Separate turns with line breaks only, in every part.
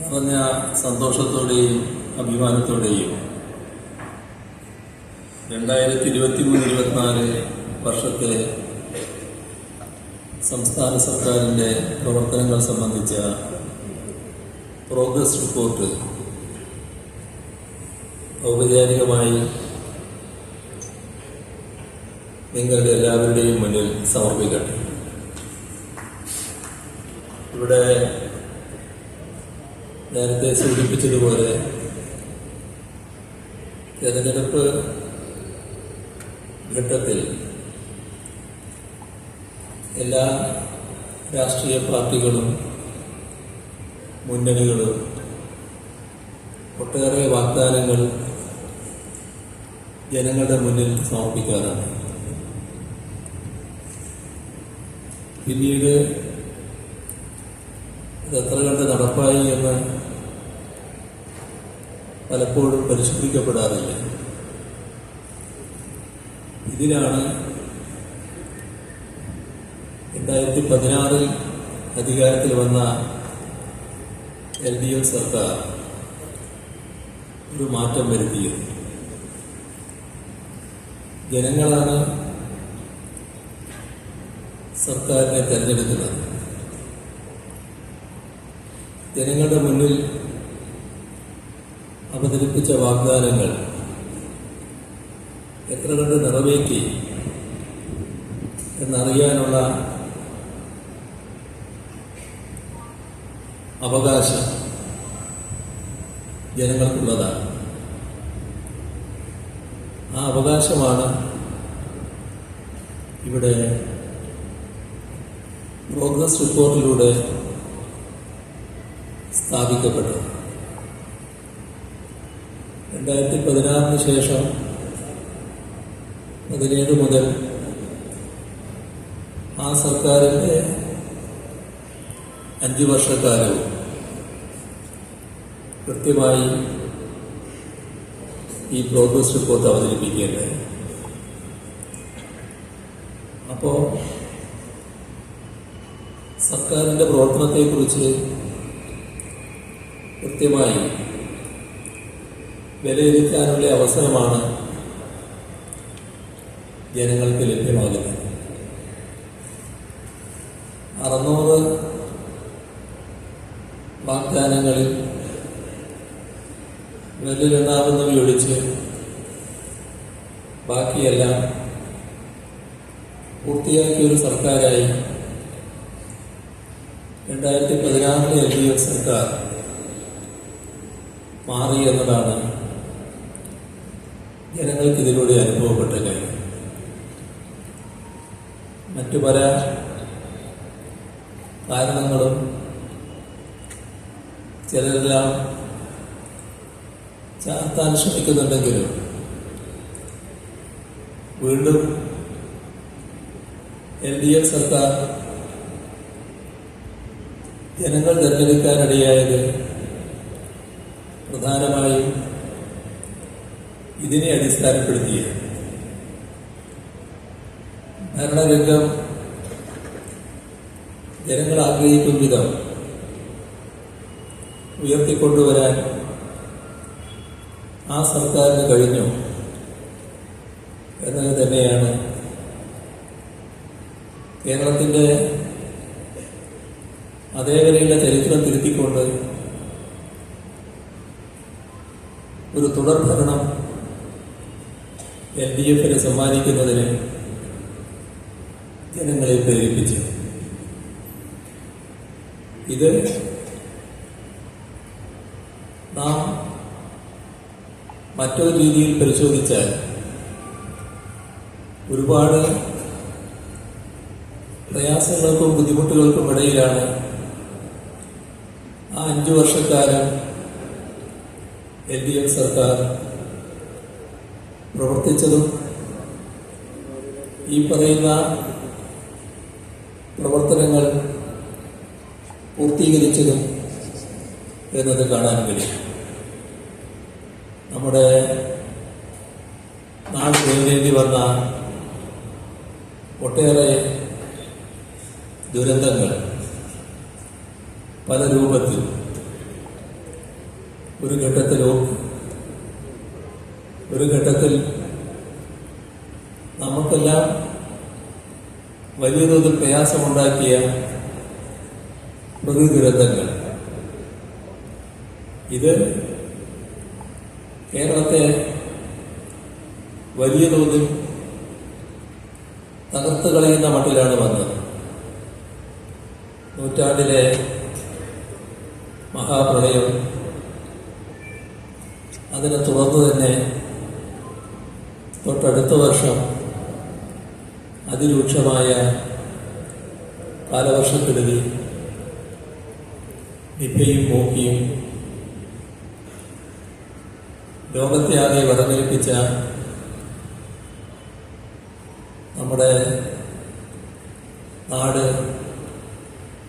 നിറഞ്ഞ സന്തോഷത്തോടെയും അഭിമാനത്തോടെയും 2023-24 വർഷത്തെ സംസ്ഥാന സർക്കാരിൻ്റെ പ്രവർത്തനങ്ങൾ സംബന്ധിച്ച പ്രോഗ്രസ് റിപ്പോർട്ട് ഔപചാരികമായി നിങ്ങളുടെ എല്ലാവരുടെയും മുന്നിൽ സമർപ്പിക്കട്ടെ. ഇവിടെ നേരത്തെ സൂചിപ്പിച്ചതുപോലെ തെരഞ്ഞെടുപ്പ് ഘട്ടത്തിൽ എല്ലാ രാഷ്ട്രീയ പാർട്ടികളും മുന്നണികളും ഒട്ടേറെ വാഗ്ദാനങ്ങൾ ജനങ്ങളുടെ മുന്നിൽ സമർപ്പിക്കാറുണ്ട്. പിന്നീട് ഇതെത്ര കണ്ട് നടപ്പായി എന്ന് പലപ്പോഴും പരിശോധിക്കപ്പെടാറില്ല. ഇതിനാണ് 2016 അധികാരത്തിൽ വന്ന LDF സർക്കാർ ഒരു മാറ്റം വരുത്തിയത്. ജനങ്ങളാണ് സർക്കാരിനെ തെരഞ്ഞെടുക്കുന്നത്. ജനങ്ങളുടെ മുന്നിൽ അവതരിപ്പിച്ച വാഗ്ദാനങ്ങൾ എത്ര കണ്ട് നിറവേറ്റി എന്നറിയാനുള്ള അവകാശം ജനങ്ങൾക്കുള്ളതാണ്. ആ അവകാശമാണ് ഇവിടെ പ്രോഗ്രസ് റിപ്പോർട്ടിലൂടെ സ്ഥാപിക്കപ്പെട്ടത്. 2016 ശേഷം 17 മുതൽ ആ സർക്കാരിൻ്റെ 5 വർഷക്കാലവും കൃത്യമായി ഈ പ്രോഗ്രസ് റിപ്പോർട്ട് അവതരിപ്പിക്കേണ്ടത്. അപ്പോൾ സർക്കാരിൻ്റെ പ്രവർത്തനത്തെക്കുറിച്ച് കൃത്യമായി വിലയിരുത്താനുള്ള അവസരമാണ് ജനങ്ങൾക്ക് ലഭ്യമാകുന്നത്. 600 വാഗ്ദാനങ്ങളിൽ വിരലിലെണ്ണാവുന്നവയൊഴിച്ച് ബാക്കിയെല്ലാം പൂർത്തിയാക്കിയൊരു സർക്കാരായി 2016 LDF സർക്കാർ മാറി എന്നതാണ് ജനങ്ങൾക്ക് ഇതിലൂടെ അനുഭവപ്പെട്ട കാര്യം. മറ്റു പല കാരണങ്ങളും ചിലരെല്ലാം ചാർത്താൻ ശ്രമിക്കുന്നുണ്ടെങ്കിലും വീണ്ടും LDF സർക്കാർ ജനങ്ങൾ തെരഞ്ഞെടുക്കാനിടയായത് പ്രധാനമായും ഇതിനെ അടിസ്ഥാനപ്പെടുത്തിയത്. ഭരണരംഗം ജനങ്ങൾ ആഗ്രഹിക്കും വിധം ഉയർത്തിക്കൊണ്ടുവരാൻ ആ സർക്കാരിന് കഴിഞ്ഞു എന്നത് തന്നെയാണ് കേരളത്തിൻ്റെ അതേവരെയുള്ള ചരിത്രം തിരുത്തിക്കൊണ്ട് ഒരു തുടർഭരണം LDFന് സമ്മാനിക്കുന്നതിന് ജനങ്ങളെ പ്രേരിപ്പിച്ചു. ഇത് നാം മറ്റൊരു രീതിയിൽ പരിശോധിച്ചാൽ ഒരുപാട് പ്രയാസങ്ങൾക്കും ബുദ്ധിമുട്ടുകൾക്കും ഇടയിലാണ് ആ 5 വർഷക്കാലം LDF സർക്കാർ പ്രവർത്തിച്ചതും ഈ പറയുന്ന പ്രവർത്തനങ്ങൾ പൂർത്തീകരിച്ചതും എന്നത് കാണാൻ കഴിയും. നമ്മുടെ നാട് നേരിടേണ്ടി വന്ന ഒട്ടേറെ ദുരന്തങ്ങൾ പല രൂപത്തിൽ ഒരു ഘട്ടത്തിൽ നമുക്കെല്ലാം വലിയ തോതിൽ പ്രയാസമുണ്ടാക്കിയ പ്രകൃതി ദുരന്തങ്ങൾ ഇത് കേരളത്തെ വലിയ തോതിൽ തകർത്ത് കളയുന്ന മട്ടിലാണ് വന്നത്. നൂറ്റാണ്ടിലെ മഹാപ്രളയം, അതിനെ തുടർന്ന് തന്നെ തൊട്ടടുത്ത വർഷം അതിരൂക്ഷമായ കാലവർഷക്കെടുതി, നിപ്പയും മൂക്കിയും ലോകത്തെ ആകെ വരമേൽപ്പിച്ച നമ്മുടെ നാട്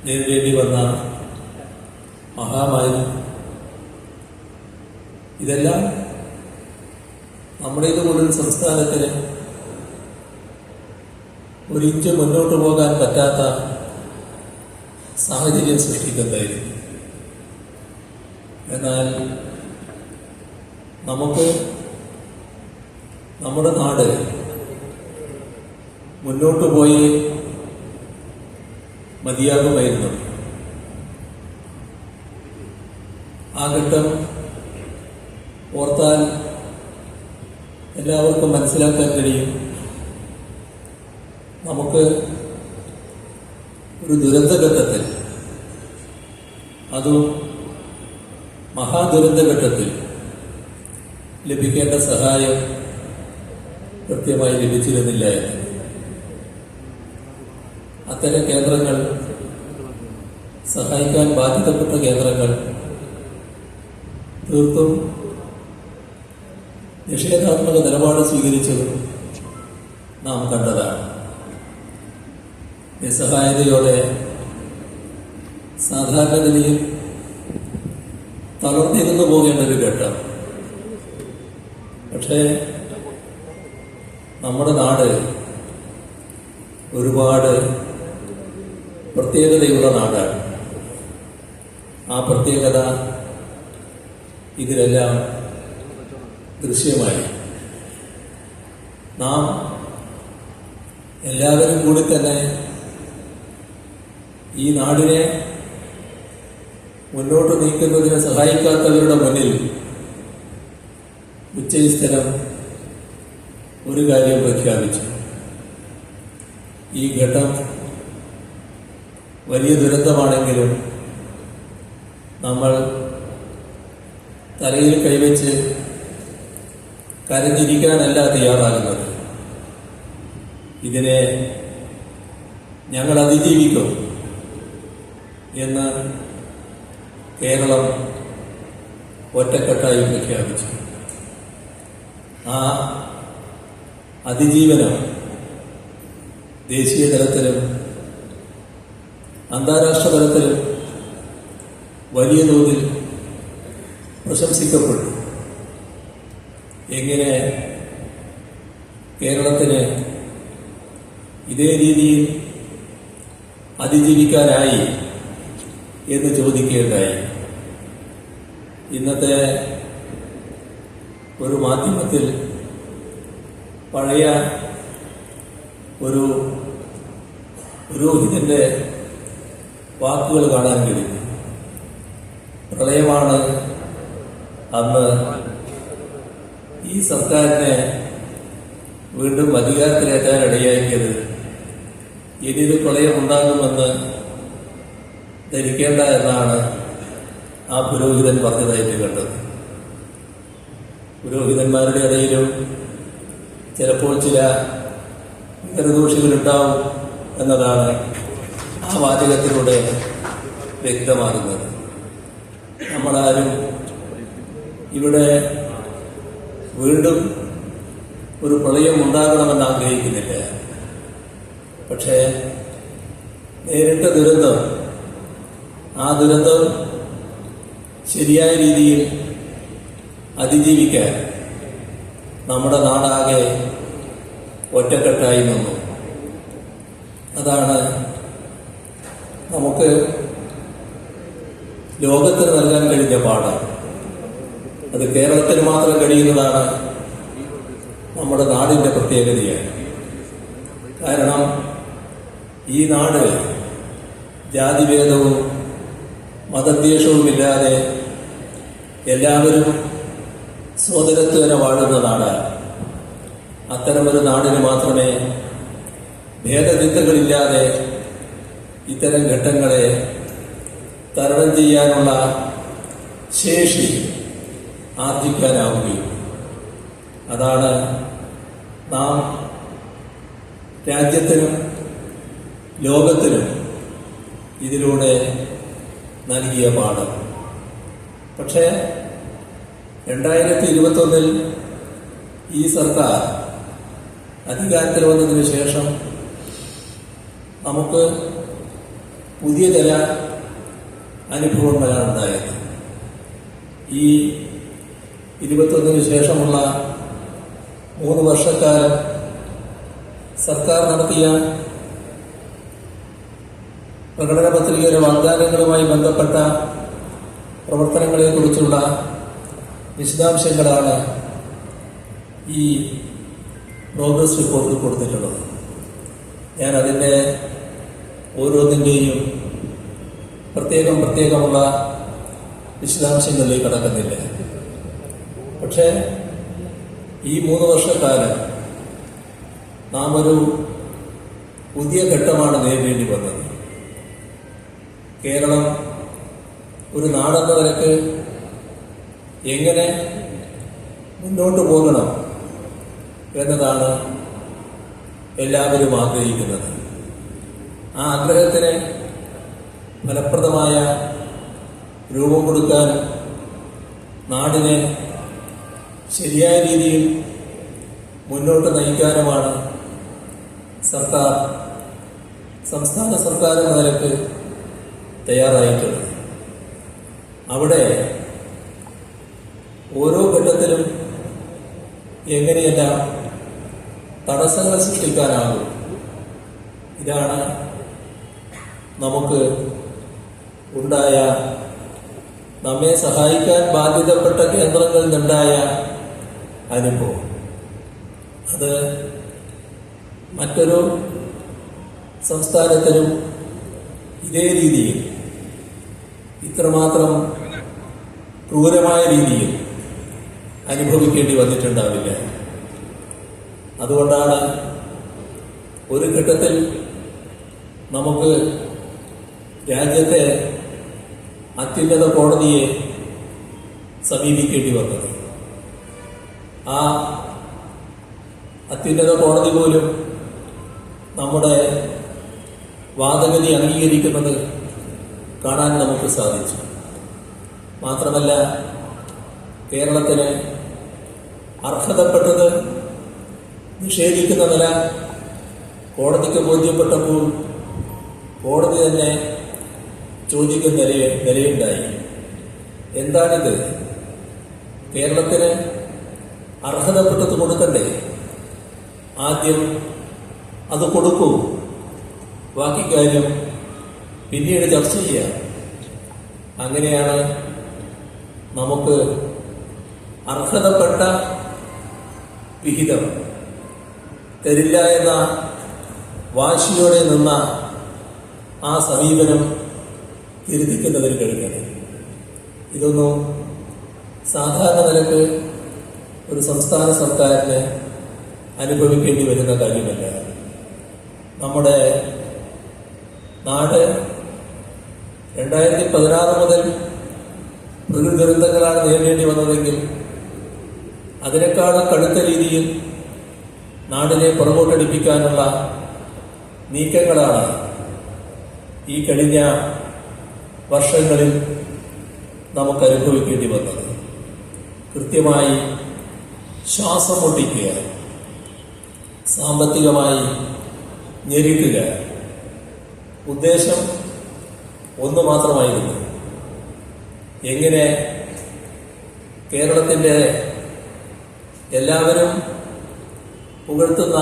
നേരിടേണ്ടി വന്ന മഹാമാരി, ഇതെല്ലാം നമ്മുടെ ഇതുപോലൊരു സംസ്ഥാനത്തിന് ഒരിഞ്ച് മുന്നോട്ട് പോകാൻ പറ്റാത്ത സാഹചര്യം സൃഷ്ടിക്കുന്നതായിരുന്നു. എന്നാൽ നമുക്ക് നമ്മുടെ നാട് മുന്നോട്ട് പോയി മതിയാകുമായിരുന്നു. ആ ഘട്ടം ഓർത്താൽ എല്ലാവർക്കും മനസ്സിലാക്കാൻ കഴിയും. നമുക്ക് ഒരു ദുരന്തഘട്ടത്തിൽ, അതും മഹാദുരന്തഘട്ടത്തിൽ ലഭിക്കേണ്ട സഹായം കൃത്യമായി ലഭിച്ചിരുന്നില്ല എന്ന്. അത്തരം കേന്ദ്രങ്ങൾ, സഹായിക്കാൻ ബാധ്യതപ്പെട്ട കേന്ദ്രങ്ങൾ തീർത്തും നിഷേധാത്മക നിലപാട് സ്വീകരിച്ചതും നാം കണ്ടതാണ്. നിസ്സഹായതയോടെ സാധാരണഗതിയിൽ തളർന്നിരുന്നു പോകേണ്ട ഒരു ഘട്ടം. പക്ഷേ നമ്മുടെ നാട് ഒരുപാട് പ്രത്യേകതയുള്ള നാടാണ്. ആ പ്രത്യേകത ഇതിലെല്ലാം ദൃശ്യമായി. നാം എല്ലാവരും കൂടി തന്നെ ഈ നാടിനെ മുന്നോട്ട് നീക്കുന്നതിന് സഹായിക്കാത്തവരുടെ മുന്നിൽ ഉച്ചസ്ഥലം ഒരു കാര്യം പ്രഖ്യാപിച്ചു. ഈ ഘട്ടം വലിയ ദുരന്തമാണെങ്കിലും നമ്മൾ തലയിൽ കൈവച്ച് കരഞ്ഞിരിക്കാനല്ല തയ്യാറാകുന്നത്. ഇതിനെ ഞങ്ങൾ അതിജീവിക്കും എന്ന് കേരളം ഒറ്റക്കെട്ടായി പ്രഖ്യാപിച്ചു. ആ അതിജീവനം ദേശീയ തലത്തിലും അന്താരാഷ്ട്ര തലത്തിലും വലിയ തോതിൽ പ്രശംസിക്കപ്പെട്ടു. എങ്ങനെ കേരളത്തിന് ഇതേ രീതിയിൽ അതിജീവിക്കാനായി എന്ന് ചോദിക്കുകയുണ്ടായി. ഇന്നത്തെ ഒരു മാധ്യമത്തിൽ പഴയ ഒരു പുരോഹിതന്റെ വാക്കുകൾ കാണാൻ കഴിയും. പ്രളയമാണ് അന്ന് ഈ സർക്കാരിനെ വീണ്ടും അധികാരത്തിലേറ്റാൻ ഇടയാക്കിയത്. ഇനിയൊരു പ്രളയമുണ്ടാകുമെന്ന് ധരിക്കേണ്ട എന്നാണ് ആ പുരോഹിതൻ പറഞ്ഞതായിട്ട് കണ്ടത്. പുരോഹിതന്മാരുടെ ഇടയിലും ചിലപ്പോൾ ചില വികരദോഷികളുണ്ടാവും എന്നതാണ് ആ വാചകത്തിലൂടെ വ്യക്തമാകുന്നത്. നമ്മളാരും ഇവിടെ വീണ്ടും ഒരു പ്രളയം ഉണ്ടാകണമെന്ന് ആഗ്രഹിക്കുന്നില്ല. പക്ഷേ നേരിട്ട ദുരന്തം, ആ ദുരന്തം ശരിയായ രീതിയിൽ അതിജീവിക്കാൻ നമ്മുടെ നാടാകെ ഒറ്റക്കെട്ടായി നിന്നു. അതാണ് നമുക്ക് ലോകത്തിന് നൽകാൻ കഴിഞ്ഞ പാഠം. അത് കേരളത്തിന് മാത്രം കഴിയുന്നതാണ് നമ്മുടെ നാടിൻ്റെ പ്രത്യേകതയാണ്. കാരണം ഈ നാട് ജാതിഭേദവും മതദ്വേഷവുമില്ലാതെ എല്ലാവരും സോദരത്വേന വാഴുന്ന നാടാണ്. അത്തരമൊരു നാടിന് മാത്രമേ ഭേദചിന്തകളില്ലാതെ ഇത്തരം ഘട്ടങ്ങളെ തരണം ചെയ്യാനുള്ള ശേഷി ആർജിക്കാനാവുകയും അതാണ് നാം രാജ്യത്തിനും ലോകത്തിനും ഇതിലൂടെ നൽകിയ പാഠം. പക്ഷേ 2021 ഈ സർക്കാർ അധികാരത്തിൽ വന്നതിന് ശേഷം നമുക്ക് പുതിയ ചില അനുഭവങ്ങളാണ് ഉണ്ടായത്. ഈ 21 ശേഷമുള്ള 3 വർഷക്കാലം സർക്കാർ നടത്തിയ പ്രകടന പത്രികയിലെ വാഗ്ദാനങ്ങളുമായി ബന്ധപ്പെട്ട പ്രവർത്തനങ്ങളെക്കുറിച്ചുള്ള വിശദാംശങ്ങളാണ് ഈ പ്രോഗ്രസ് റിപ്പോർട്ടിൽ കൊടുത്തിട്ടുള്ളത്. ഞാൻ അതിൻ്റെ ഓരോന്നിൻ്റെയും പ്രത്യേകമുള്ള വിശദാംശങ്ങളിലേക്ക് കടക്കുന്നില്ല. പക്ഷേ ഈ 3 വർഷക്കാലം നാം ഒരു പുതിയ ഘട്ടമാണ് നേരിടേണ്ടി വന്നത്. കേരളം ഒരു നാടെന്ന നിലക്ക് എങ്ങനെ മുന്നോട്ട് പോകണം എന്നതാണ് എല്ലാവരും ആഗ്രഹിക്കുന്നത്. ആ ആഗ്രഹത്തിന് ഫലപ്രദമായ രൂപം കൊടുക്കാനും നാടിനെ ശരിയായ രീതിയിൽ മുന്നോട്ട് നയിക്കാനുമാണ് സർക്കാർ, സംസ്ഥാന സർക്കാർ എന്ന നിലക്ക് തയ്യാറായിട്ടുള്ളത്. അവിടെ ഓരോ ഘട്ടത്തിലും എങ്ങനെയെല്ലാം തടസ്സങ്ങൾ സൃഷ്ടിക്കാനാകും, ഇതാണ് നമുക്ക് ഉണ്ടായ, നമ്മെ സഹായിക്കാൻ ബാധ്യതപ്പെട്ട കേന്ദ്രങ്ങളിൽ നിന്നുണ്ടായ അനുഭവം. അത് മറ്റൊരു സംസ്ഥാനത്തിനും ഇതേ രീതിയിൽ ഇത്രമാത്രം ക്രൂരമായ രീതിയിൽ അനുഭവിക്കേണ്ടി വന്നിട്ടുണ്ടാവില്ല. അതുകൊണ്ടാണ് ഒരു ഘട്ടത്തിൽ നമുക്ക് രാജ്യത്തെ അത്യുന്നത കോടതിയെ സമീപിക്കേണ്ടി വന്നത്. ആ അത്യുന്നത കോടതി പോലും നമ്മുടെ വാദഗതി അംഗീകരിക്കുന്നത് കാണാൻ നമുക്ക് സാധിച്ചു. മാത്രമല്ല, കേരളത്തിന് അർഹതപ്പെട്ടത് നിഷേധിക്കുന്ന നില കോടതിക്ക് ബോധ്യപ്പെട്ടപ്പോൾ കോടതി തന്നെ ചോദിക്കുന്ന നിലയുണ്ടായി. എന്താണിത്? കേരളത്തിന് അർഹതപ്പെട്ടത് കൊടുക്കണ്ടേ? ആദ്യം അത് കൊടുക്കൂ, ബാക്കി കാര്യം പിന്നീട് ചർച്ച ചെയ്യാം. അങ്ങനെയാണ് നമുക്ക് അർഹതപ്പെട്ട വിഹിതം തരില്ല എന്ന വാശിയോടെ നിന്ന ആ സമീപനം തിരുത്തിക്കുന്നതിന് കഴിഞ്ഞത്. ഇതൊന്നും സാധാരണ നിലക്ക് ഒരു സംസ്ഥാന സർക്കാരിന് അനുഭവിക്കേണ്ടി വരുന്ന കാര്യമല്ല. നമ്മുടെ നാട് 2016 മുതൽ പ്രകൃതി ദുരന്തങ്ങളാണ് നേരിടേണ്ടി വന്നതെങ്കിൽ അതിനേക്കാളും കടുത്ത രീതിയിൽ നാടിനെ പുറകോട്ടടിപ്പിക്കാനുള്ള നീക്കങ്ങളാണ് ഈ കഴിഞ്ഞ വർഷങ്ങളിൽ നമുക്ക് അനുഭവിക്കേണ്ടി വന്നത്. കൃത്യമായി ശ്വാസം മുട്ടിക്കുക, സാമ്പത്തികമായി ഞെരുക്കുക, ഉദ്ദേശം ഒന്ന് മാത്രമായിരുന്നു: എങ്ങനെ കേരളത്തിൻ്റെ എല്ലാവരും പുകഴ്ത്തുന്ന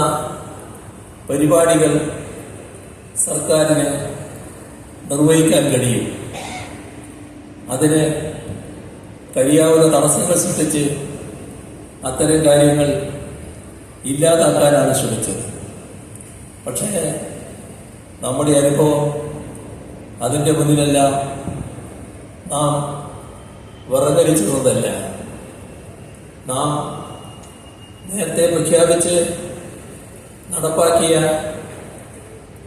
പരിപാടികൾ സർക്കാരിന് നിർവഹിക്കാൻ കഴിയും. അതിന് കഴിയാവുന്ന തടസ്സങ്ങൾ സൃഷ്ടിച്ച് അത്തരം കാര്യങ്ങൾ ഇല്ലാതാക്കാനാണ് ശ്രമിച്ചത്. പക്ഷേ നമ്മുടെ അനുഭവം അതിൻ്റെ മുന്നിലെല്ലാം നാം വിറങ്ങലിച്ചതല്ല. നാം നേരത്തെ പ്രഖ്യാപിച്ച് നടപ്പാക്കിയ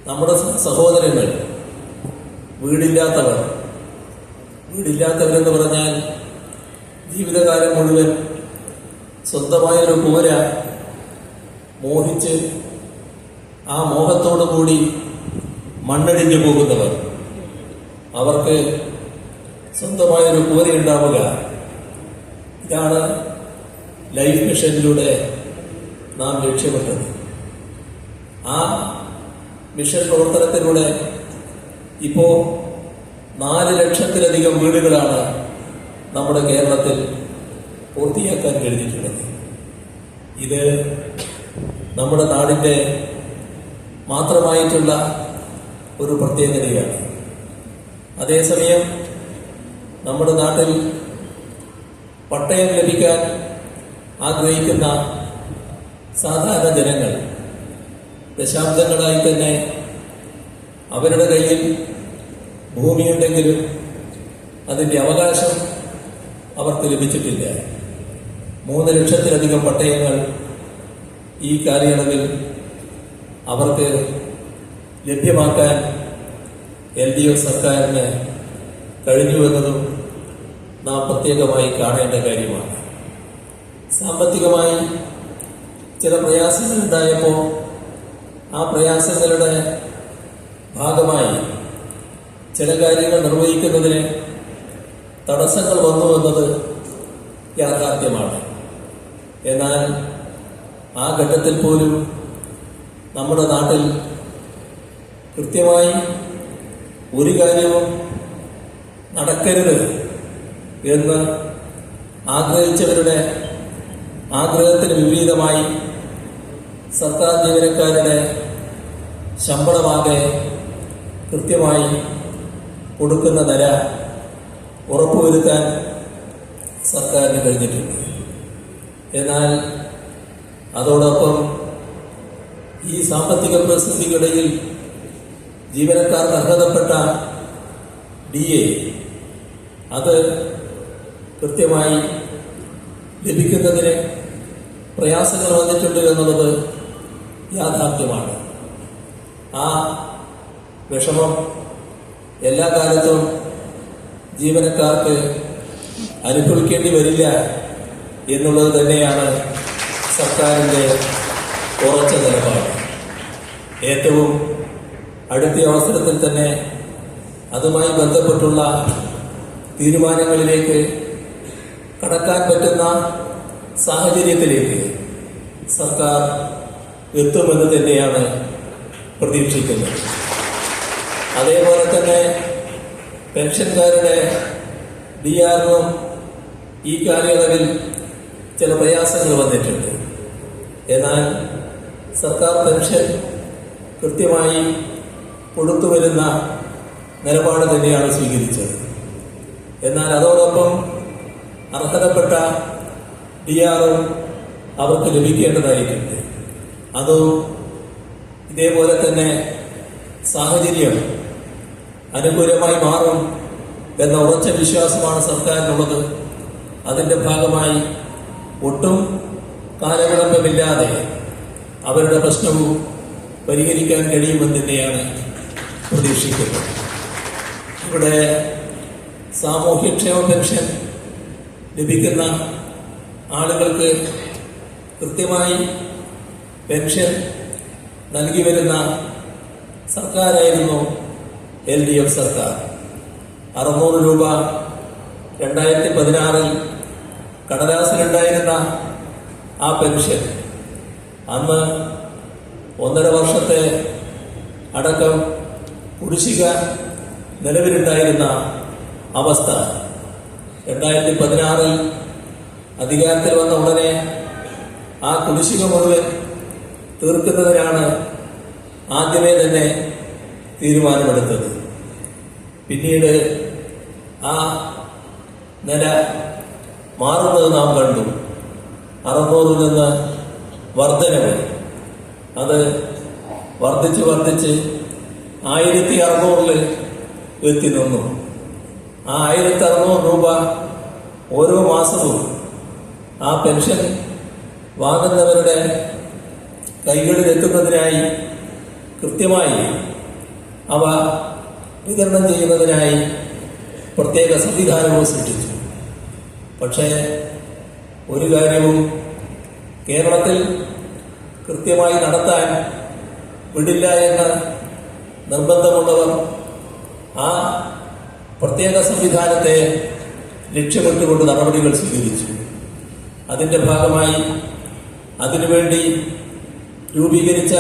നമ്മുടെ സഹോദരങ്ങൾ, വീടില്ലാത്തവരെന്ന് പറഞ്ഞാൽ ജീവിതകാലം മുഴുവൻ സ്വന്തമായൊരു കൂര മോഹിച്ച് ആ മോഹത്തോടു കൂടി മണ്ണടിഞ്ഞു പോകുന്നവർ, അവർക്ക് സ്വന്തമായൊരു കൂരയുണ്ടാവുക. ഇതാണ് ലൈഫ് മിഷനിലൂടെ നാം ലക്ഷ്യമിട്ടത്. ആ മിഷൻ പ്രവർത്തനത്തിലൂടെ ഇപ്പോൾ 4 ലക്ഷത്തിലധികം വീടുകളാണ് നമ്മുടെ കേരളത്തിൽ പൂർത്തിയാക്കാൻ കഴിഞ്ഞിട്ടുള്ളത്. ഇത് നമ്മുടെ നാടിൻ്റെ മാത്രമായിട്ടുള്ള ഒരു പ്രത്യേകതയാണ്. അതേസമയം നമ്മുടെ നാട്ടിൽ പട്ടയം ലഭിക്കാൻ ആഗ്രഹിക്കുന്ന സാധാരണ ജനങ്ങൾ ദശാബ്ദങ്ങളായി തന്നെ അവരുടെ കയ്യിൽ ഭൂമിയുണ്ടെങ്കിലും അതിൻ്റെ അവകാശം അവർക്ക് ലഭിച്ചിട്ടില്ല. 3 ലക്ഷത്തിലധികം പട്ടയങ്ങൾ ഈ കാലയളവിൽ അവർക്ക് ലഭ്യമാക്കാൻ LDF സർക്കാരിന് കഴിഞ്ഞുവെന്നതും നാം പ്രത്യേകമായി കാണേണ്ട കാര്യമാണ്. സാമ്പത്തികമായി ചില പ്രയാസങ്ങൾ ഉണ്ടായപ്പോൾ ആ പ്രയാസങ്ങളുടെ ഭാഗമായി ചില കാര്യങ്ങൾ നിർവഹിക്കുന്നതിന് തടസ്സങ്ങൾ വന്നുവെന്നത് യാഥാർത്ഥ്യമാണ്. എന്നാൽ ആ ഘട്ടത്തിൽ പോലും നമ്മുടെ നാട്ടിൽ കൃത്യമായി ഒരു കാര്യവും നടക്കരുത് എന്ന് ആഗ്രഹിച്ചവരുടെ ആഗ്രഹത്തിന് വിപരീതമായി സർക്കാർ ജീവനക്കാരുടെ ശമ്പളമാകെ കൃത്യമായി കൊടുക്കുന്ന നില ഉറപ്പുവരുത്താൻ സർക്കാരിന് കഴിഞ്ഞിട്ടുണ്ട്. എന്നാൽ അതോടൊപ്പം ഈ സാമ്പത്തിക പ്രതിസന്ധിക്കിടയിൽ ജീവനക്കാർക്ക് അർഹതപ്പെട്ട DA അത് കൃത്യമായി ലഭിക്കുന്നതിന് പ്രയാസങ്ങൾ വന്നിട്ടുണ്ട് എന്നുള്ളത് യാഥാർത്ഥ്യമാണ്. ആ വിഷമം എല്ലാ കാലത്തും ജീവനക്കാർക്ക് അനുഭവിക്കേണ്ടി വരില്ല എന്നുള്ളത് തന്നെയാണ് സർക്കാരിൻ്റെ ഉറച്ച നിലപാട്. ഏറ്റവും അടുത്ത അവസരത്തിൽ തന്നെ അതുമായി ബന്ധപ്പെട്ടുള്ള തീരുമാനങ്ങളിലേക്ക് കടക്കാൻ പറ്റുന്ന സാഹചര്യത്തിലേക്ക് സർക്കാർ എത്തുമെന്ന് തന്നെയാണ് പ്രതീക്ഷിക്കുന്നത്. അതേപോലെ തന്നെ പെൻഷൻകാരുടെ DRനും ഈ കാലയളവിൽ ചില പ്രയാസങ്ങൾ വന്നിട്ടുണ്ട്. എന്നാൽ സർക്കാർ പെൻഷൻ കൃത്യമായി കൊടുത്തുവരുന്ന നിലപാട് തന്നെയാണ് സ്വീകരിച്ചത്. എന്നാൽ അതോടൊപ്പം അർഹതപ്പെട്ട DRഉം അവർക്ക് ലഭിക്കേണ്ടതായിട്ടുണ്ട്. അതും ഇതേപോലെ തന്നെ സാഹചര്യം അനുകൂലമായി മാറും എന്ന ഉറച്ച വിശ്വാസമാണ് സർക്കാരിനുള്ളത്. അതിൻ്റെ ഭാഗമായി ഒട്ടും കാലവിളംബമില്ലാതെ അവരുടെ പ്രശ്നവും പരിഹരിക്കാൻ കഴിയുമെന്ന് തന്നെയാണ് പ്രതീക്ഷിക്കുന്നത്. ഇവിടെ സാമൂഹ്യക്ഷേമ പെൻഷൻ ലഭിക്കുന്ന ആളുകൾക്ക് കൃത്യമായി പെൻഷൻ നൽകി വരുന്ന സർക്കാരായിരുന്നു LDF സർക്കാർ. 600 രൂപ 2016 കടലാസിലുണ്ടായിരുന്ന ആ പെൻഷൻ അന്ന് 1.5 വർഷത്തെ അടക്കം കുടിശ്ശിക നിലവിലുണ്ടായിരുന്ന അവസ്ഥ 2016 അധികാരത്തിൽ വന്ന ഉടനെ ആ കുടിശ്ശിക മുഴുവൻ തീർക്കുന്നതിനാണ് ആദ്യമേ തന്നെ തീരുമാനമെടുത്തത്. പിന്നീട് ആ നില മാറുന്നത് നാം കണ്ടു. 600-ൽ നിന്ന് വർധനവ്, അത് വർദ്ധിച്ച് 1600-ൽ എത്തി നിന്നു. ആ 1600 രൂപ ഓരോ മാസവും ആ പെൻഷൻ വാങ്ങുന്നവരുടെ കൈകളിൽ എത്തുന്നതിനായി കൃത്യമായി അവ വിതരണം ചെയ്യുന്നതിനായി പ്രത്യേക സംവിധാനവും സൃഷ്ടിച്ചു. പക്ഷേ ഒരു കാര്യവും കേരളത്തിൽ കൃത്യമായി നടത്താൻ വിടില്ല എന്ന് നിർബന്ധമുള്ളവർ ആ പ്രത്യേക സംവിധാനത്തെ ലക്ഷ്യമിട്ടുകൊണ്ട് നടപടികൾ സ്വീകരിച്ചു. അതിൻ്റെ ഭാഗമായി അതിനുവേണ്ടി രൂപീകരിച്ച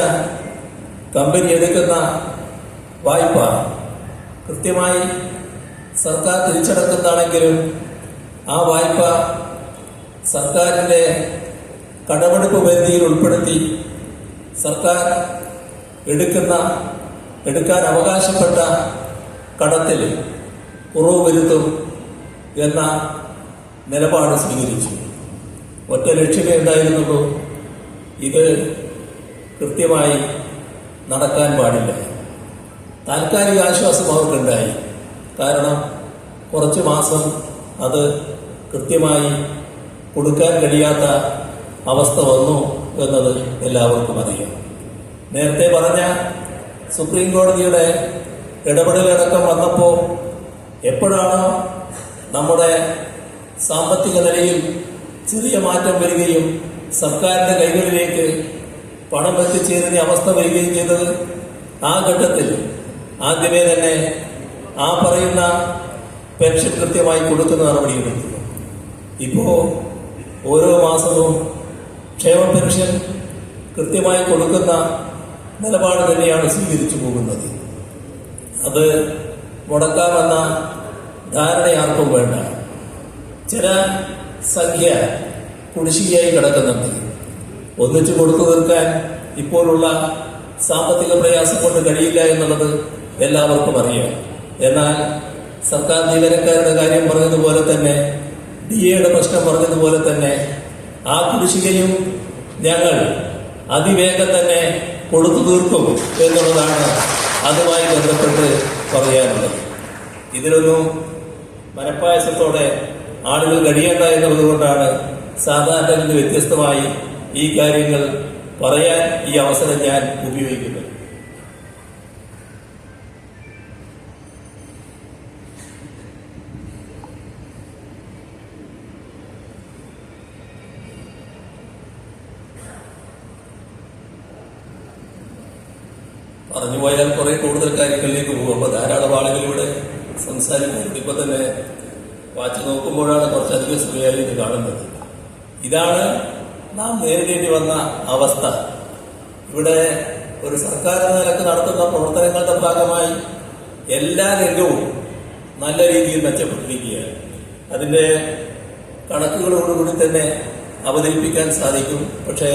കമ്പനി എടുക്കുന്ന വായ്പ കൃത്യമായി സർക്കാർ തിരിച്ചടക്കുന്നതാണെങ്കിലും ആ വായ്പ സർക്കാരിൻ്റെ കടമെടുപ്പ് പരിധിയിൽ ഉൾപ്പെടുത്തി സർക്കാർ എടുക്കാൻ അവകാശപ്പെട്ട കടത്തിൽ കുറവ് വരുത്തും എന്ന നിലപാട് സ്വീകരിച്ചു. ഒറ്റ ലക്ഷ്യമേ ഉണ്ടായിരുന്നുള്ളൂ, ഇത് കൃത്യമായി നടക്കാൻ പാടില്ല. താൽക്കാലിക ആശ്വാസം അവർക്കുണ്ടായി. കാരണം കുറച്ച് മാസം അത് കൃത്യമായി കൊടുക്കാൻ കഴിയാത്ത അവസ്ഥ വന്നു എന്നത് എല്ലാവർക്കും അറിയാം. നേരത്തെ പറഞ്ഞ സുപ്രീം കോടതിയുടെ ഇടപെടലടക്കം വന്നപ്പോൾ എപ്പോഴാണോ നമ്മുടെ സാമ്പത്തിക നിലയിൽ ചെറിയ മാറ്റം വരികയും സർക്കാരിൻ്റെ കൈകളിലേക്ക് പണം എത്തിച്ചേരുന്ന അവസ്ഥ വരികയും ചെയ്തത്, ആ ഘട്ടത്തിൽ ആദ്യമേ തന്നെ ആ പറയുന്ന പെൻഷൻ കൃത്യമായി കൊടുക്കുന്ന നടപടിയെടുത്തു. ഇപ്പോൾ ഓരോ മാസവും ക്ഷേമ പെൻഷൻ കൃത്യമായി കൊടുക്കുന്ന നിലപാട് തന്നെയാണ് സ്വീകരിച്ചു പോകുന്നത്. അത് മുടക്കാമെന്ന ധാരണ ആർക്കും വേണ്ട. ചില സംഖ്യ കുടിശ്ശികയായി കിടക്കുന്നുണ്ട്. ഒന്നിച്ചു കൊടുത്തു തീർക്കാൻ ഇപ്പോഴുള്ള സാമ്പത്തിക പ്രയാസം കൊണ്ട് കഴിയില്ല എന്നുള്ളത് എല്ലാവർക്കും അറിയാം. എന്നാൽ സർക്കാർ ജീവനക്കാരുടെ കാര്യം പറഞ്ഞതുപോലെ തന്നെ, DAയുടെ പ്രശ്നം പറഞ്ഞതുപോലെ തന്നെ ആ കുടിശ്ശികയും ഞങ്ങൾ അതിവേഗം തന്നെ കൊടുത്തു തീർക്കും എന്നുള്ളതാണ് അതുമായി ബന്ധപ്പെട്ട് പറയാനുള്ളത്. ഇതിലൊന്നും മനപ്പായസത്തോടെ ആളുകൾ കഴിയേണ്ട എന്നുള്ളത് കൊണ്ടാണ് സാധാരണ നിന്ന് വ്യത്യസ്തമായി ഈ കാര്യങ്ങൾ പറയാൻ ഈ അവസരം ഞാൻ ഉപയോഗിക്കുന്നത്. പറഞ്ഞു പോയാൽ കുറെ കൂടുതൽ കാര്യങ്ങളിലേക്ക് പോകും. അപ്പോൾ ധാരാളം ആളുകൾ ഇവിടെ സംസാരിക്കുന്നുണ്ട്. ഇപ്പൊ തന്നെ വാച്ച് നോക്കുമ്പോഴാണ് കുറച്ചധികം സമയമായി ഇത് കാണുന്നത്. ഇതാണ് നാം നേരിടേണ്ടി വന്ന അവസ്ഥ. ഇവിടെ ഒരു സർക്കാർ എന്ന നിലക്ക് നടത്തുന്ന പ്രവർത്തനങ്ങളുടെ ഭാഗമായി എല്ലാ രംഗവും നല്ല രീതിയിൽ മെച്ചപ്പെട്ടിരിക്കുകയാണ്. അതിന്റെ കണക്കുകളോടുകൂടി തന്നെ അവതരിപ്പിക്കാൻ സാധിക്കും. പക്ഷേ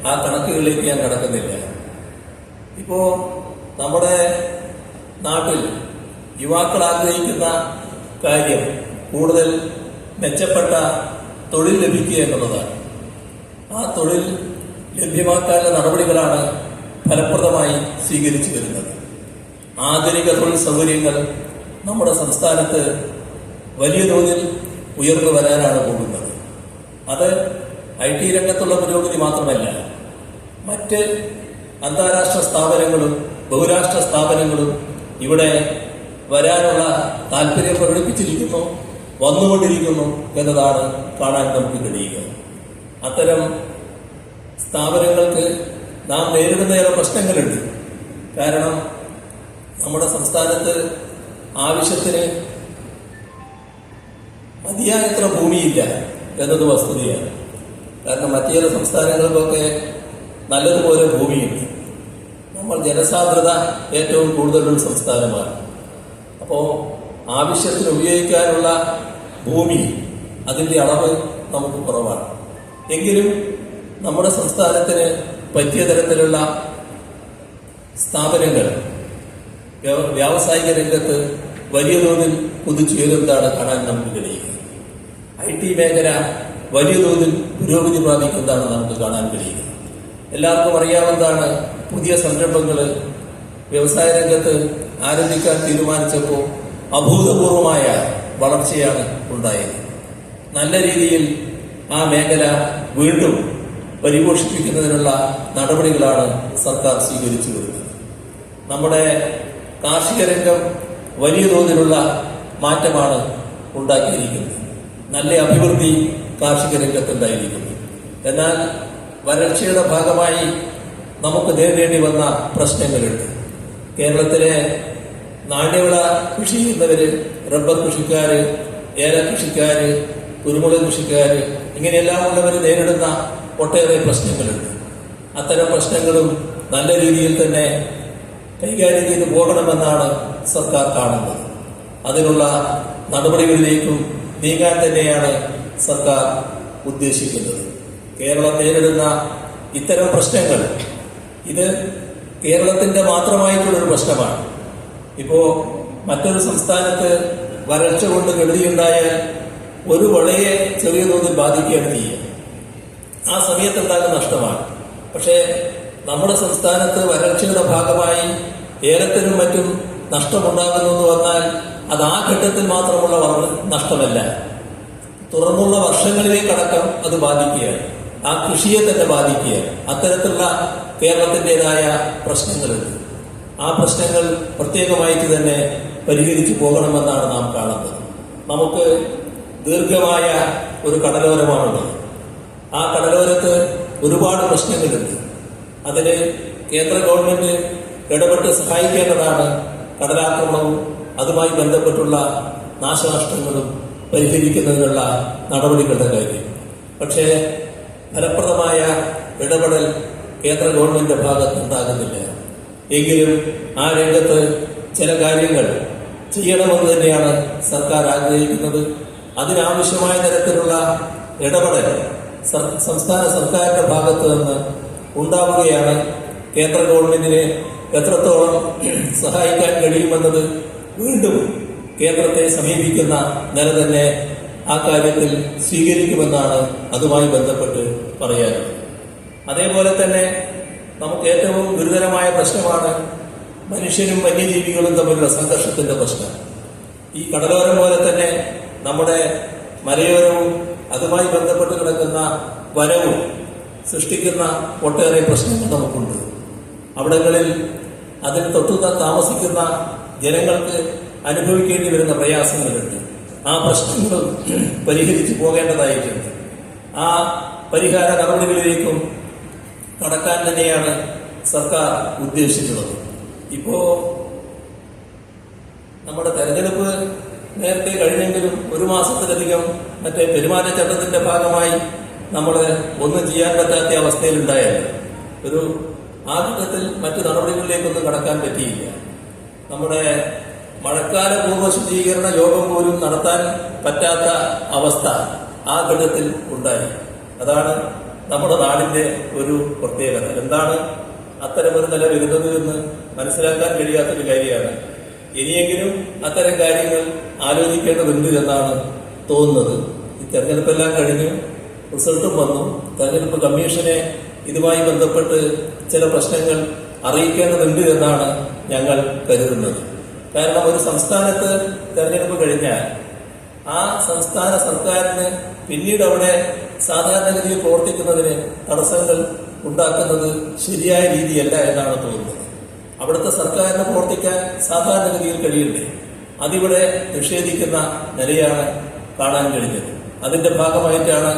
ആ കണക്കുകളിലേക്ക് ഞാൻ കടക്കുന്നില്ല. ഇപ്പോ നമ്മുടെ നാട്ടിൽ യുവാക്കൾ ആഗ്രഹിക്കുന്ന കാര്യം കൂടുതൽ മെച്ചപ്പെട്ട തൊഴിൽ ലഭിക്കുക എന്നുള്ളതാണ്. ആ തൊഴിൽ ലഭ്യമാക്കാനുള്ള നടപടികളാണ് ഫലപ്രദമായി സ്വീകരിച്ചു വരുന്നത്. ആധുനിക തൊഴിൽ സൗകര്യങ്ങൾ നമ്മുടെ സംസ്ഥാനത്ത് വലിയ തോതിൽ ഉയർന്നു വരാനാണ് പോകുന്നത്. അത് IT രംഗത്തുള്ള പുരോഗതി മാത്രമല്ല, മറ്റ് അന്താരാഷ്ട്ര സ്ഥാപനങ്ങളും ബഹുരാഷ്ട്ര സ്ഥാപനങ്ങളും ഇവിടെ വരാനുള്ള താല്പര്യം പ്രകടിപ്പിച്ചിരിക്കുന്നു, വന്നുകൊണ്ടിരിക്കുന്നു എന്നതാണ് കാണാൻ നമുക്ക് കഴിയുക. അത്തരം സ്ഥാപനങ്ങൾക്ക് നാം നേരിടുന്ന ചില പ്രശ്നങ്ങളുണ്ട്. കാരണം നമ്മുടെ സംസ്ഥാനത്ത് ആവശ്യത്തിന് മതിയായത്ര ഭൂമിയില്ല എന്നത് വസ്തുതയാണ്. കാരണം മറ്റു ചില സംസ്ഥാനങ്ങൾക്കൊക്കെ നല്ലതുപോലെ ഭൂമിയുണ്ട്. നമ്മൾ ജനസാന്ദ്രത ഏറ്റവും കൂടുതലുള്ള സംസ്ഥാനമാണ്. അപ്പോൾ ആവശ്യത്തിന് ഉപയോഗിക്കാനുള്ള ഭൂമി, അതിൻ്റെ അളവ് നമുക്ക് കുറവാണ്. എങ്കിലും നമ്മുടെ സംസ്ഥാനത്തിന് പറ്റിയ തരത്തിലുള്ള സ്ഥാപനങ്ങൾ വ്യാവസായിക രംഗത്ത് വലിയ തോതിൽ കുതിച്ചുയരുന്നതാണ് കാണാൻ നമുക്ക് കഴിയുക. IT മേഖല വലിയ തോതിൽ പുരോഗതി പ്രാപിക്കുന്നതാണ് നമുക്ക് കാണാൻ കഴിയുക. എല്ലാവർക്കും അറിയാവുന്നതാണ്, പുതിയ സംരംഭങ്ങൾ വ്യവസായ രംഗത്ത് ആരംഭിക്കാൻ തീരുമാനിച്ചപ്പോൾ അഭൂതപൂർവമായ വളർച്ചയാണ് ഉണ്ടായത്. നല്ല രീതിയിൽ ആ മേഖല വീണ്ടും പരിപോഷിപ്പിക്കുന്നതിനുള്ള നടപടികളാണ് സർക്കാർ സ്വീകരിച്ചു വരുന്നത്. നമ്മുടെ കാർഷിക രംഗം വലിയ തോതിലുള്ള മാറ്റമാണ് ഉണ്ടാക്കിയിരിക്കുന്നത്. നല്ല അഭിവൃദ്ധി കാർഷിക രംഗത്തുണ്ടായിരിക്കുന്നു. എന്നാൽ വരൾച്ചയുടെ ഭാഗമായി നമുക്ക് നേരിടേണ്ടി വന്ന പ്രശ്നങ്ങളുണ്ട്. കേരളത്തിലെ നാണ്യവിള കൃഷി ചെയ്യുന്നവര്, റബ്ബർ കൃഷിക്കാര്, ഏല കൃഷിക്കാര്, കുരുമുളക് കൃഷിക്കാര്, ഇങ്ങനെയെല്ലാം ഉള്ളവർ നേരിടുന്ന ഒട്ടേറെ പ്രശ്നങ്ങളുണ്ട്. അത്തരം പ്രശ്നങ്ങളും നല്ല രീതിയിൽ തന്നെ കൈകാര്യം ചെയ്ത് പോകണമെന്നാണ് സർക്കാർ കാണുന്നത്. അതിനുള്ള നടപടികളിലേക്കും നീങ്ങാൻ തന്നെയാണ് സർക്കാർ ഉദ്ദേശിക്കുന്നത്. കേരളം നേരിടുന്ന ഇത്തരം പ്രശ്നങ്ങൾ ഇത് കേരളത്തിന്റെ മാത്രമായിട്ടുള്ളൊരു പ്രശ്നമാണ്. ഇപ്പോ മറ്റൊരു സംസ്ഥാനത്ത് വരൾച്ച കൊണ്ട് കെടുതിയുണ്ടായാൽ ഒരു വിളയെ ചെറിയ തോതിൽ ബാധിക്കുകയാണ് ചെയ്യുക. ആ സമയത്തുണ്ടാകുന്ന നഷ്ടമാണ്. പക്ഷേ നമ്മുടെ സംസ്ഥാനത്ത് വരൾച്ചയുടെ ഭാഗമായി ഏലത്തിനും മറ്റും നഷ്ടമുണ്ടാകുന്നു എന്ന് വന്നാൽ അത് ആ ഘട്ടത്തിൽ മാത്രമുള്ള നഷ്ടമല്ല, തുടർന്നുള്ള വർഷങ്ങളിലേക്കടക്കം അത് ബാധിക്കുകയാണ്. ആ കൃഷിയെ തന്നെ ബാധിക്കുകയാണ്. അത്തരത്തിലുള്ള കേരളത്തിൻ്റെതായ പ്രശ്നങ്ങളുണ്ട്. ആ പ്രശ്നങ്ങൾ പ്രത്യേകമായിട്ട് തന്നെ പരിഹരിച്ചു പോകണമെന്നാണ് നാം കാണുന്നത്. നമുക്ക് ദീർഘമായ ഒരു കടലോരമാണുള്ളത്. ആ കടലോരത്ത് ഒരുപാട് പ്രശ്നങ്ങളുണ്ട്. അതിന് കേന്ദ്ര ഗവൺമെന്റ് ഇടപെട്ട് സഹായിക്കേണ്ടതാണ്. കടലാക്രമണവും അതുമായി ബന്ധപ്പെട്ടുള്ള നാശനഷ്ടങ്ങളും പരിഹരിക്കുന്നതിനുള്ള നടപടികളുടെ കാര്യം. പക്ഷേ ഫലപ്രദമായ ഇടപെടൽ കേന്ദ്ര ഗവൺമെന്റിന്റെ ഭാഗത്തുണ്ടാകുന്നില്ല. എങ്കിലും ആ രംഗത്ത് ചില കാര്യങ്ങൾ ചെയ്യണമെന്ന് തന്നെയാണ് സർക്കാർ ആഗ്രഹിക്കുന്നത്. അതിനാവശ്യമായ തരത്തിലുള്ള ഇടപെടൽ സംസ്ഥാന സർക്കാരിന്റെ ഭാഗത്ത് നിന്ന് ഉണ്ടാവുകയാണ്. കേന്ദ്ര ഗവൺമെന്റിനെ എത്രത്തോളം സഹായിക്കാൻ കഴിയുമെന്നത് വീണ്ടും കേന്ദ്രത്തെ സമീപിക്കുന്ന നില തന്നെ ആ കാര്യത്തിൽ സ്വീകരിക്കുമെന്നാണ് അതുമായി ബന്ധപ്പെട്ട് പറയാനുള്ളത്. അതേപോലെ തന്നെ നമുക്ക് ഏറ്റവും ഗുരുതരമായ പ്രശ്നമാണ് മനുഷ്യരും വന്യജീവികളും തമ്മിലുള്ള സംഘർഷത്തിന്റെ പ്രശ്നം. ഈ കടലോരം പോലെ തന്നെ നമ്മുടെ മലയോരവും അതുമായി ബന്ധപ്പെട്ട് കിടക്കുന്ന വനവും സൃഷ്ടിക്കുന്ന ഒട്ടേറെ പ്രശ്നങ്ങൾ നമുക്കുണ്ട്. അവിടങ്ങളിൽ അതിന് തൊട്ടു താമസിക്കുന്ന ജനങ്ങൾക്ക് അനുഭവിക്കേണ്ടി വരുന്ന പ്രയാസങ്ങളുണ്ട്. ആ പ്രശ്നങ്ങളും പരിഹരിച്ചു പോകേണ്ടതായിട്ടുണ്ട്. ആ പരിഹാര നടപടികളിലേക്കും കടക്കാൻ തന്നെയാണ് സർക്കാർ ഉദ്ദേശിച്ചിട്ടുള്ളത്. ഇപ്പോ നമ്മുടെ തെരഞ്ഞെടുപ്പ് നേരത്തെ കഴിഞ്ഞെങ്കിലും ഒരു മാസത്തിലധികം മറ്റേ പെരുമാറ്റച്ചട്ടത്തിന്റെ ഭാഗമായി നമ്മൾ ഒന്നും ചെയ്യാൻ പറ്റാത്ത അവസ്ഥയിലുണ്ടായല്ലോ. ഒരു ആഘട്ടത്തിൽ മറ്റു നടപടികളിലേക്കൊന്നും കടക്കാൻ പറ്റിയില്ല. നമ്മുടെ മഴക്കാല പൂർവ്വ ശുചീകരണ യോഗം പോലും നടത്താൻ പറ്റാത്ത അവസ്ഥ ആ ഘട്ടത്തിൽ ഉണ്ടായി. അതാണ് നമ്മുടെ നാടിന്റെ ഒരു പ്രത്യേകത. എന്താണ് അത്തരമൊരു നില വരുന്നത് എന്ന് മനസ്സിലാക്കാൻ കഴിയാത്തൊരു കാര്യമാണ്. ഇനിയെങ്കിലും അത്തരം കാര്യങ്ങൾ ആലോചിക്കേണ്ടതുണ്ട് എന്നാണ് തോന്നുന്നത്. ഈ തെരഞ്ഞെടുപ്പെല്ലാം കഴിഞ്ഞു, റിസൾട്ടും വന്നു. തെരഞ്ഞെടുപ്പ് കമ്മീഷനെ ഇതുമായി ബന്ധപ്പെട്ട് ചില പ്രശ്നങ്ങൾ അറിയിക്കേണ്ടതുണ്ട് എന്നാണ് ഞങ്ങൾ കരുതുന്നത്. കാരണം ഒരു സംസ്ഥാനത്ത് തെരഞ്ഞെടുപ്പ് കഴിഞ്ഞാൽ ആ സംസ്ഥാന സർക്കാരിന് പിന്നീട് അവിടെ സാധാരണഗതിയിൽ പ്രവർത്തിക്കുന്നതിന് തടസ്സങ്ങൾ ഉണ്ടാക്കുന്നത് ശരിയായ രീതിയല്ല എന്നാണ് തോന്നുന്നത്. അവിടുത്തെ സർക്കാരിന് പ്രവർത്തിക്കാൻ സാധാരണഗതിയിൽ കഴിയണ്ടേ, അതിവിടെ നിഷേധിക്കുന്ന നിലയാണ് കാണാൻ കഴിഞ്ഞത്. അതിന്റെ ഭാഗമായിട്ടാണ്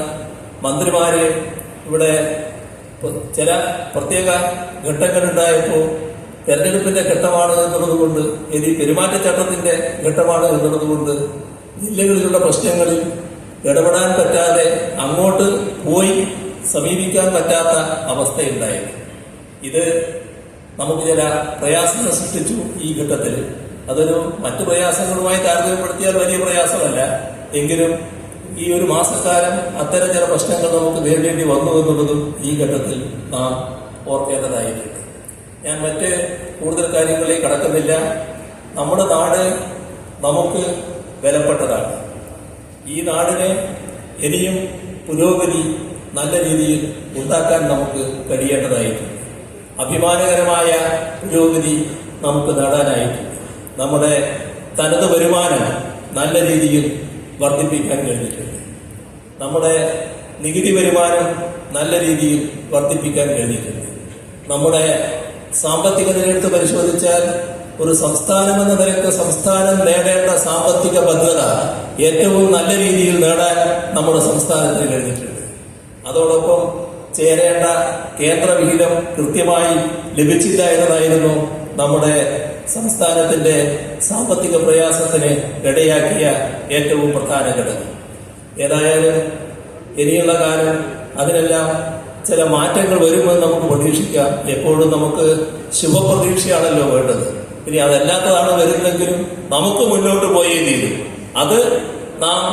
മന്ത്രിമാര് ഇവിടെ ചില പ്രത്യേക ഘട്ടങ്ങളുണ്ടായപ്പോൾ തെരഞ്ഞെടുപ്പിന്റെ ഘട്ടമാണ് എന്നുള്ളതുകൊണ്ട്, ഈ പെരുമാറ്റച്ചട്ടത്തിന്റെ ഘട്ടമാണ് എന്നുള്ളതുകൊണ്ട് ജില്ലകളിലുള്ള പ്രശ്നങ്ങളിൽ ഇടപെടാൻ പറ്റാതെ അങ്ങോട്ട് പോയി സമീപിക്കാൻ പറ്റാത്ത അവസ്ഥയുണ്ടായത്. ഇത് നമുക്ക് ചില പ്രയാസങ്ങൾ സൃഷ്ടിച്ചു ഈ ഘട്ടത്തിൽ. അതൊരു മറ്റു പ്രയാസങ്ങളുമായി താരതമ്യപ്പെടുത്തിയാൽ വലിയ പ്രയാസമല്ല. എങ്കിലും ഈ ഒരു മാസക്കാലം അത്തരം ചില പ്രശ്നങ്ങൾ നമുക്ക് നേരിടേണ്ടി വന്നു എന്നുള്ളതും ഈ ഘട്ടത്തിൽ നാം ഓർക്കേണ്ടതായിട്ടുണ്ട്. ഞാൻ മറ്റ് കൂടുതൽ കാര്യങ്ങളിലേക്ക് കടക്കുന്നില്ല. നമ്മുടെ നാട് നമുക്ക് വിലപ്പെട്ടതാണ്. ഈ നാടിനെ ഇനിയും പുരോഗതി നല്ല രീതിയിൽ ഉണ്ടാക്കാൻ നമുക്ക് കഴിയേണ്ടതായിട്ടുണ്ട്. അഭിമാനകരമായ പുരോഗതി നമുക്ക് നേടാനായിട്ടുണ്ട്. നമ്മുടെ തനത് വരുമാനം നല്ല രീതിയിൽ വർദ്ധിപ്പിക്കാൻ കഴിഞ്ഞിട്ടുണ്ട്. നമ്മുടെ നികുതി വരുമാനം നല്ല രീതിയിൽ വർദ്ധിപ്പിക്കാൻ കഴിഞ്ഞിട്ടുണ്ട്. നമ്മുടെ സാമ്പത്തിക നിലയെടുത്ത് പരിശോധിച്ചാൽ ഒരു സംസ്ഥാനം എന്ന നിലയ്ക്ക് സംസ്ഥാനം നേടേണ്ട സാമ്പത്തിക ഭദ്രത ഏറ്റവും നല്ല രീതിയിൽ നേടാൻ നമ്മുടെ സംസ്ഥാനത്തിന് കഴിഞ്ഞിട്ടുണ്ട്. അതോടൊപ്പം ചേരേണ്ട കേന്ദ്ര വിഹിതം കൃത്യമായി ലഭിച്ചില്ല എന്നതായിരുന്നു നമ്മുടെ സംസ്ഥാനത്തിന്റെ സാമ്പത്തിക പ്രയാസത്തിന് ഇടയാക്കിയ ഏറ്റവും പ്രധാന ഘടകം. ഏതായാലും ഇനിയുള്ള കാലം അതിനെല്ലാം ചില മാറ്റങ്ങൾ വരുമെന്ന് നമുക്ക് പ്രതീക്ഷിക്കാം. എപ്പോഴും നമുക്ക് ശുഭപ്രതീക്ഷയാണല്ലോ വേണ്ടത്. ഇനി അതല്ലാത്തതാണ് വരുന്നെങ്കിലും നമുക്ക് മുന്നോട്ട് പോയേ തീരും. അത് നാം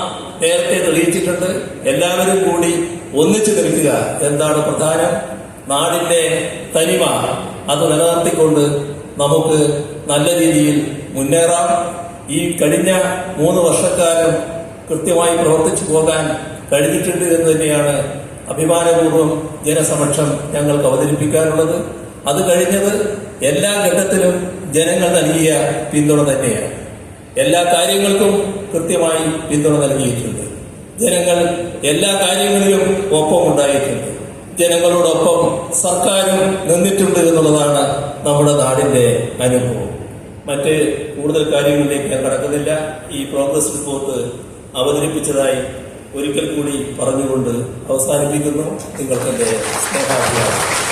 നേരത്തെ തെളിയിച്ചിട്ടുണ്ട്. എല്ലാവരും കൂടി ഒന്നിച്ചു നിൽക്കുക എന്താണ് പ്രധാനം. നാടിന്റെ തനിമ അത് നിലനിർത്തിക്കൊണ്ട് നമുക്ക് നല്ല രീതിയിൽ മുന്നേറാം. ഈ കഴിഞ്ഞ 3 വർഷക്കാലം കൃത്യമായി പ്രവർത്തിച്ചു പോകാൻ കഴിഞ്ഞിട്ടുണ്ട് എന്ന് തന്നെയാണ് അഭിമാനപൂർവ്വം ജനസമക്ഷം ഞങ്ങൾക്ക് അവതരിപ്പിക്കാനുള്ളത്. അത് കഴിഞ്ഞത് എല്ലാ ഘട്ടത്തിലും ജനങ്ങൾ നൽകിയ പിന്തുണ തന്നെയാണ്. എല്ലാ കാര്യങ്ങൾക്കും കൃത്യമായി പിന്തുണ നൽകിയിട്ടുണ്ട്. ജനങ്ങൾ എല്ലാ കാര്യങ്ങളിലും ഒപ്പമുണ്ടായിട്ടുണ്ട്. ജനങ്ങളോടൊപ്പം സർക്കാരും നിന്നിട്ടുണ്ട് എന്നുള്ളതാണ് നമ്മുടെ നാടിന്റെ അനുഭവം. മറ്റ് കൂടുതൽ കാര്യങ്ങളിലേക്ക് ഞാൻ കടക്കുന്നില്ല. ഈ പ്രോഗ്രസ് റിപ്പോർട്ട് അവതരിപ്പിച്ചതായി ഒരിക്കൽ കൂടി പറഞ്ഞുകൊണ്ട് അവസാനിപ്പിക്കുന്നു. നിങ്ങൾക്ക് എന്റെ സ്നേഹാഭിവാദം.